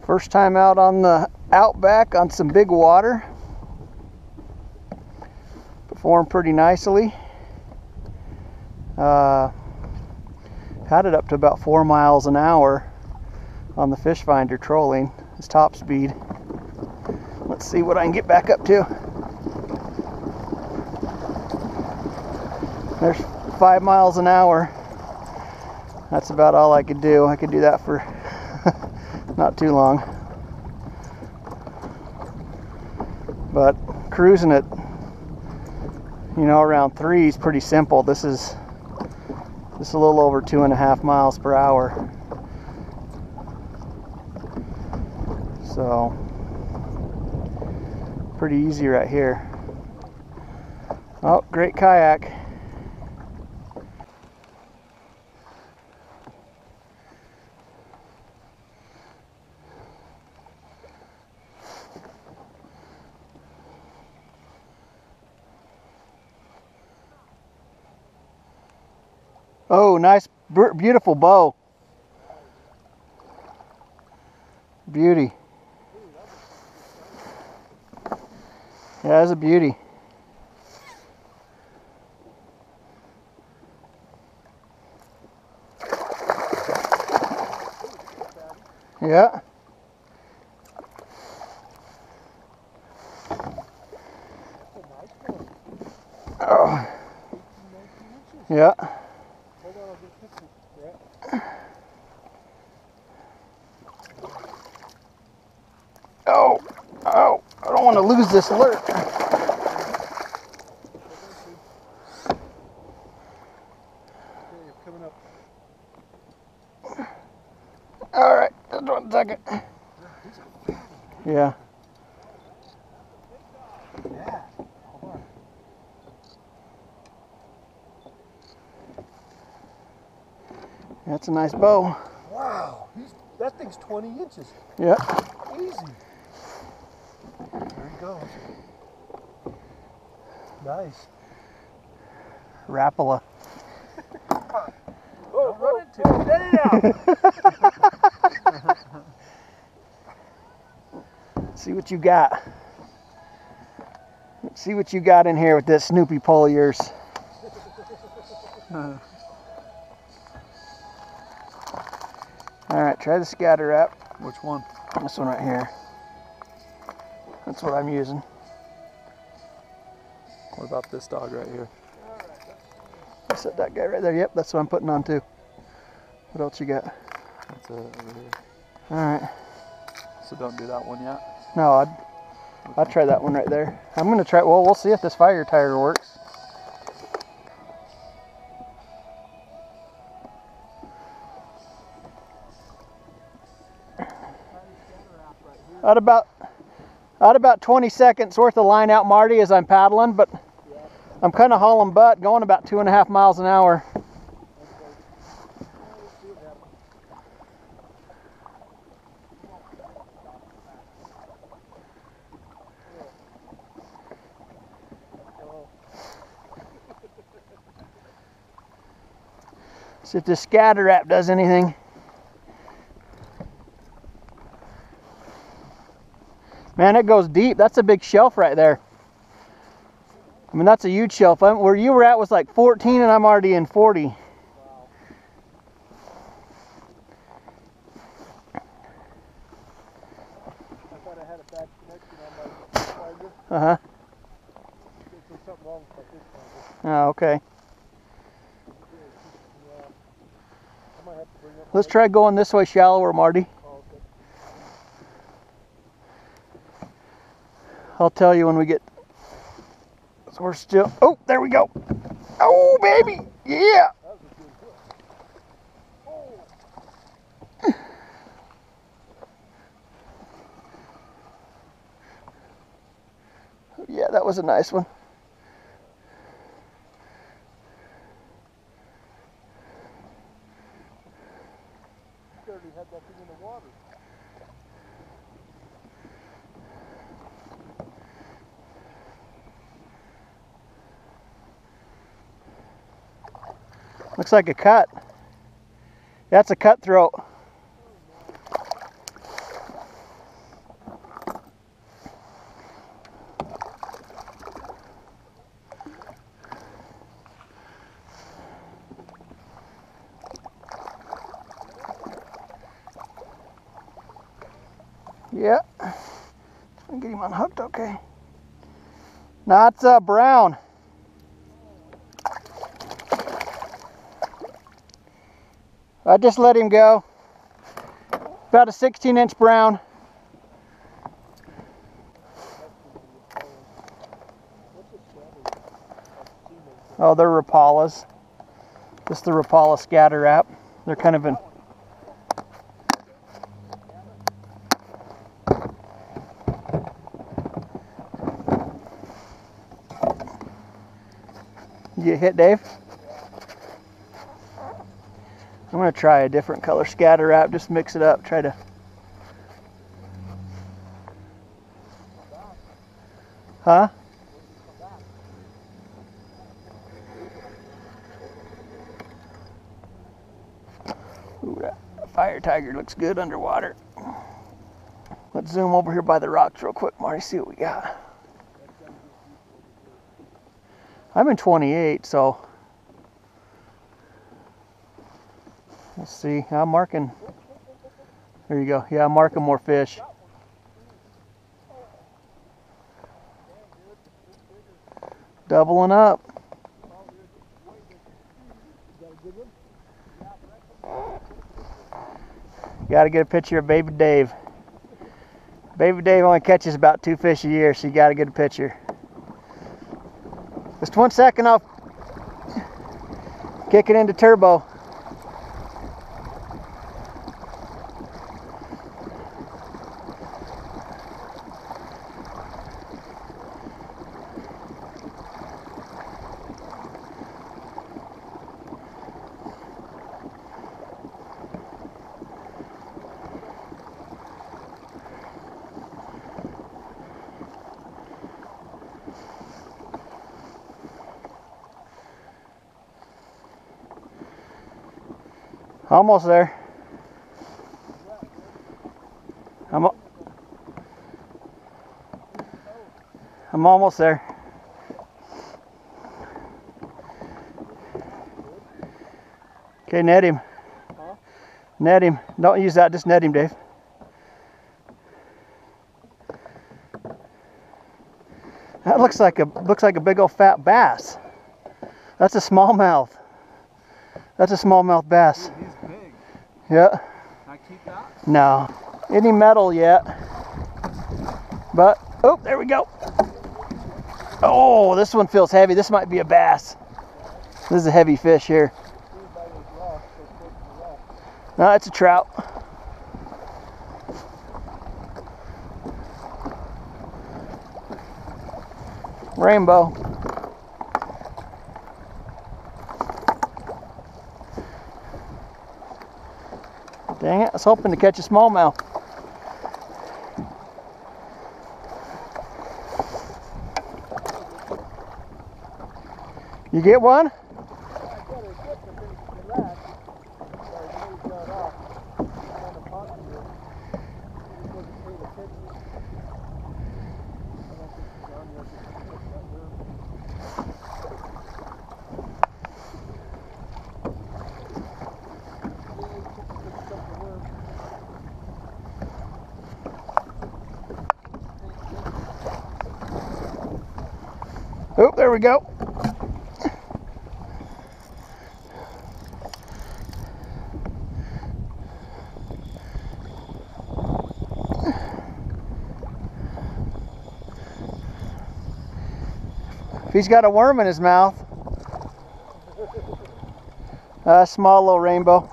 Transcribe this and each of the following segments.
First time out on the outback on some big water. Performed pretty nicely. Had it up to about 4 miles an hour on the fish finder trolling. It's top speed. Let's see what I can get back up to. There's 5 miles an hour. That's about all I could do. I could do that for not too long. But cruising at, around 3 is pretty simple. This is just a little over 2.5 miles per hour. So, pretty easy right here. Oh, great kayak. Oh, nice, beautiful bow. Beauty. Yeah, that's a beauty. Yeah. Oh. Yeah. Oh, oh, I don't want to lose this alert. All right, just 1 second. Yeah. That's a nice bow. Wow, that thing's 20 inches. Yeah. Easy. There he goes. Nice. Rapala. Oh, run into it. Damn! See what you got. Let's see what you got in here with this Snoopy pole of yours. All right, try the scatter wrap. Which one? This one right here. That's what I'm using. What about this dog right here? I said that guy right there. Yep, that's what I'm putting on too. What else you got? That's it over here. All right. So don't do that one yet? No, I'd try that one right there. I'm gonna try. Well, we'll see if this fire tire works. Out about 20 seconds worth of line out, Marty, as I'm paddling, but I'm kind of hauling butt, going about 2.5 miles an hour. See if this scatter wrap does anything. Man, it goes deep. That's a big shelf right there. I mean, that's a huge shelf. Where you were at was like 14 and I'm already in 40. Wow. I thought I had a bad connection on my finder. Uh-huh. There's something wrong with my fish finder. Oh, okay. Yeah. I might have to bring up. Let's try going this way shallower, Marty. Oh, okay. I'll tell you when we get. So we're still. Oh, there we go. Oh, baby. Yeah. That was a good hook. Oh. Yeah, that was a nice one. You already had that thing in the water. Looks like a cut. That's a cutthroat. Yeah. Get him unhooked, okay. Now it's brown. I just let him go. About a 16-inch brown. Oh, they're Rapalas. Just the Rapala scatter wrap. They're kind of an... You get hit, Dave? I'm going to try a different color scatter wrap. Just mix it up. Try to... Huh? Ooh, that fire tiger looks good underwater. Let's zoom over here by the rocks real quick, Marty, see what we got. I'm in 28, so let's see. I'm marking. There you go. Yeah, I'm marking more fish. Doubling up. Got to get a picture of Baby Dave. Baby Dave only catches about 2 fish a year, so you got to get a picture. Just 1 second, I'll kick it into turbo. Almost there. I'm almost there. Okay, net him. Huh? Net him. Don't use that, just net him, Dave. That looks like a big old fat bass. That's a smallmouth. That's a smallmouth bass. Dude, he's big. Yeah. Can I keep that? No. Any metal yet. But, oh, there we go. Oh, this one feels heavy. This might be a bass. This is a heavy fish here. No, it's a trout. Rainbow. Dang it, I was hoping to catch a smallmouth. You get one? Oh, there we go. If he's got a worm in his mouth. Small little rainbow.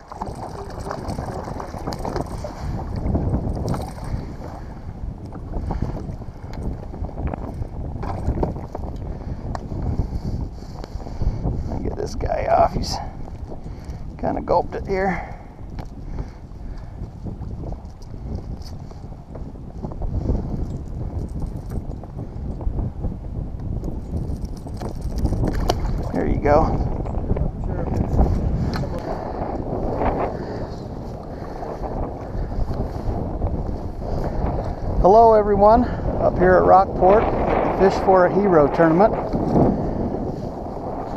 This guy off. He's kind of gulped it here. There you go. Hello everyone, up here at Rockport, Fish for a Hero tournament,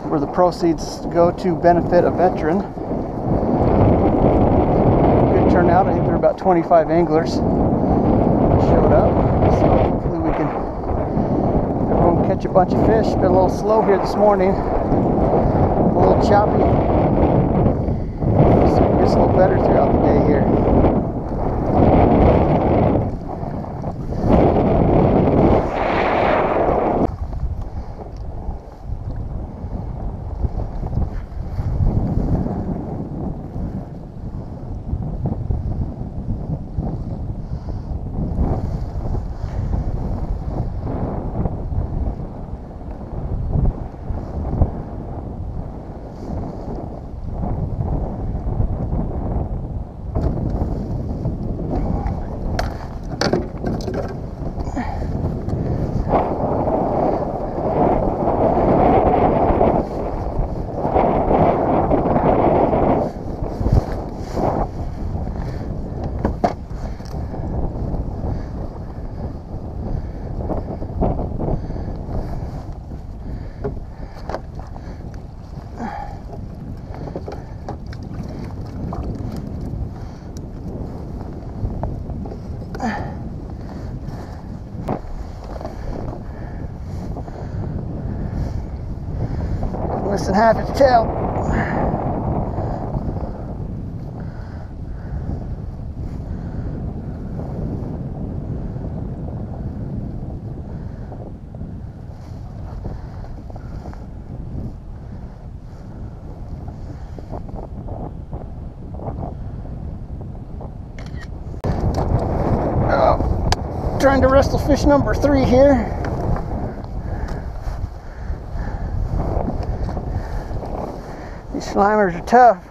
where the proceeds go to benefit a veteran. Good turnout. I think there were about 25 anglers. showed up. So hopefully we can everyone catch a bunch of fish. Been a little slow here this morning. A little choppy. So it gets a little better throughout the day here. Less than half its tail. Trying to wrestle fish number 3 here. These Slimers are tough.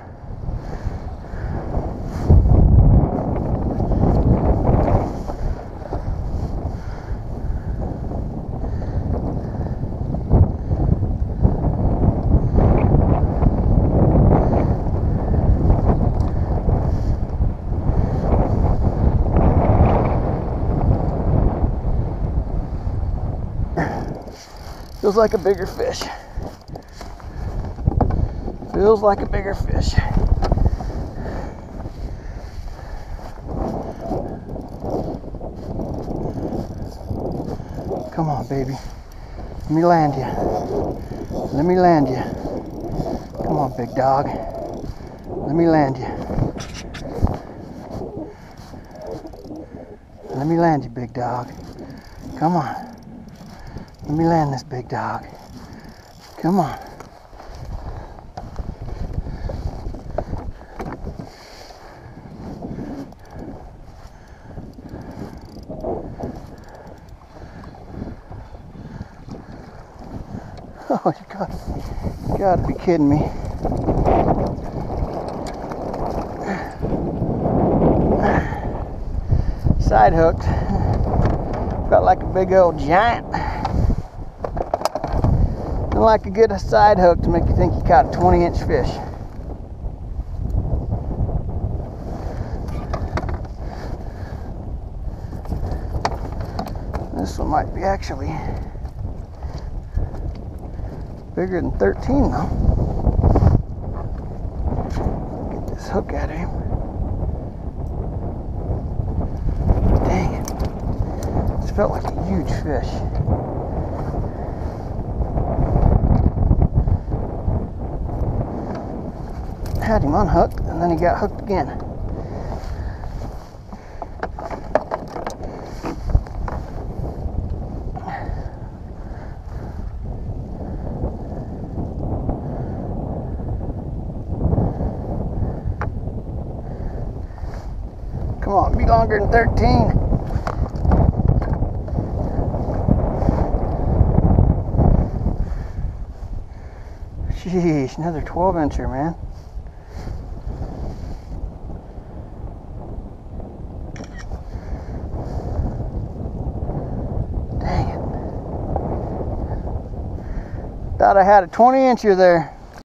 Feels like a bigger fish. Feels like a bigger fish. Come on, baby. Let me land you. Let me land you. Come on, big dog. Let me land you. Let me land you, big dog. Come on. Let me land this big dog. Come on. Oh, you gotta be kidding me. Side hooked. Felt like a big old giant. And like a good side hook to make you think you caught a 20-inch fish. This one might be actually bigger than 13 though. Get this hook out of him. Dang it. This felt like a huge fish. Had him unhooked and then he got hooked again. Come on, be longer than 13. Sheesh, another 12-incher, man. Dang it. Thought I had a 20-incher there.